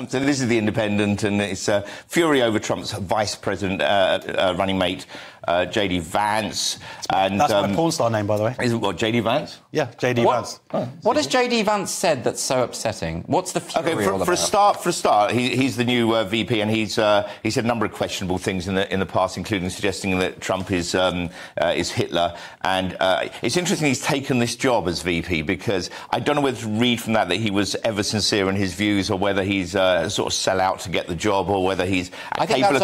So this is The Independent, and it's fury over Trump's vice president running mate, J.D. Vance. And that's my porn star name, by the way. Is it what, J.D. Vance? Yeah, J.D. Vance. Oh, what has J.D. Vance said that's so upsetting? What's the fury all about? For a start, he's the new VP, and he said a number of questionable things in the past, including suggesting that Trump is Hitler. And it's interesting he's taken this job as VP, because I don't know whether to read from that he was ever sincere in his views, or whether he's sort of sell out to get the job, or whether he's capable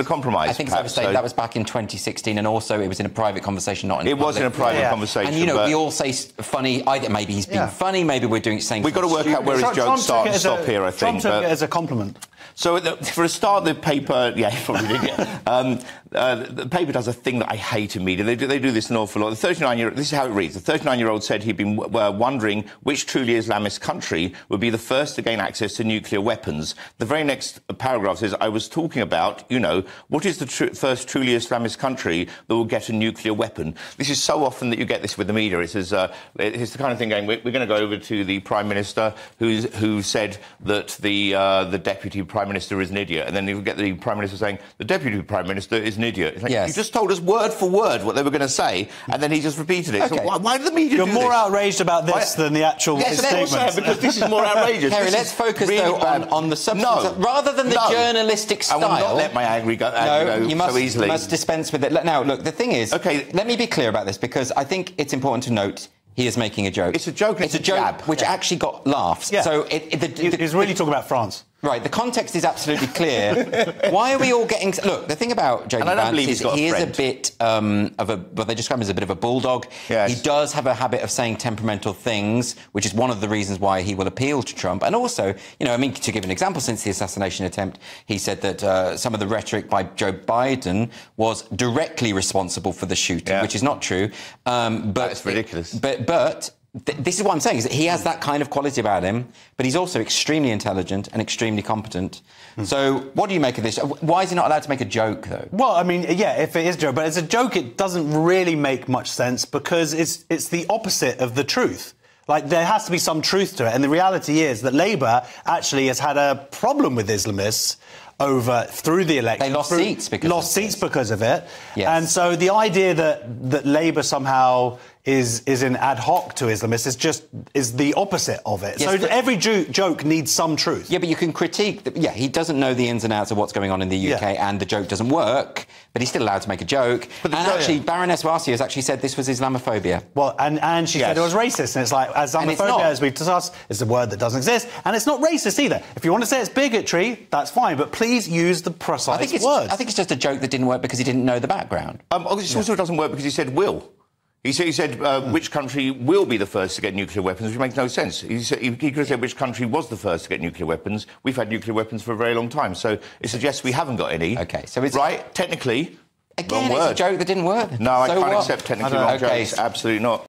of compromise. I think it's overstated. So that was back in 2016, and also it was in a private conversation, not in it was in a private conversation. And, you know, we all say funny. Maybe he's being funny, maybe we're saying we've got to work out where his jokes start and stop here, I think. Trump took it as a compliment. So, for a start, the paper... Yeah, he probably did, yeah. The paper does a thing that I hate in media. They do this an awful lot. The 39-year-old... This is how it reads. The 39-year-old said he'd been wondering which truly Islamist country would be the first to gain access to nuclear weapons. The very next paragraph says, I was talking about, you know, what is the first truly Islamist country that will get a nuclear weapon? This is so often that you get this with the media. It says, it's the kind of thing going, we're going to go over to the Prime Minister who said that the Deputy Prime Minister is an idiot, and then you get the Prime Minister saying the Deputy Prime Minister is an idiot. It's like, yes. You just told us word for word what they were going to say, and then he just repeated it. Okay. So why did the media do this? You're more outraged about this than the actual statement. Because this is more outrageous. Carey, let's focus really on the substance rather than the journalistic style. I will not let my anger go so easily. You must dispense with it. Now, look, the thing is, let me be clear about this, because I think it's important to note he is making a joke. It's a joke. It's a joke which actually got laughs. Yeah. So he's really talking about France. Right, the context is absolutely clear. Why are we all getting... Look, the thing about J.D. Vance is he is a bit of a... Well, they describe him as a bit of a bulldog. Yes. He does have a habit of saying temperamental things, which is one of the reasons why he will appeal to Trump. And also, you know, I mean, to give an example, since the assassination attempt, he said that some of the rhetoric by Joe Biden was directly responsible for the shooting, which is not true. But that's ridiculous. But this is what I'm saying, is that he has that kind of quality about him, but he's also extremely intelligent and extremely competent. So what do you make of this? Why is he not allowed to make a joke, though? Well, I mean, yeah, if it is a joke, but as a joke, it doesn't really make much sense, because it's the opposite of the truth. Like, there has to be some truth to it, and the reality is that Labour actually has had a problem with Islamists through the election. They lost seats because of it. Yes. And so the idea that Labour somehow is in ad hoc to Islamists is the opposite of it. Yes, so every joke needs some truth. Yeah, but you can critique... he doesn't know the ins and outs of what's going on in the UK, and the joke doesn't work, but he's still allowed to make a joke. And actually, Baroness Varsio has actually said this was Islamophobia. Well, and she said it was racist, and it's like, Islamophobia, as we've discussed, is a word that doesn't exist, and it's not racist either. If you want to say it's bigotry, that's fine, but please use the precise words. I think it's just a joke that didn't work because he didn't know the background. It also doesn't work because he said will. He said which country will be the first to get nuclear weapons, which makes no sense. He could have said which country was the first to get nuclear weapons. We've had nuclear weapons for a very long time, so it suggests we haven't got any. OK, so it's... Right, technically, again, it's a joke that didn't work. No, I can't accept technically wrong jokes. Absolutely not.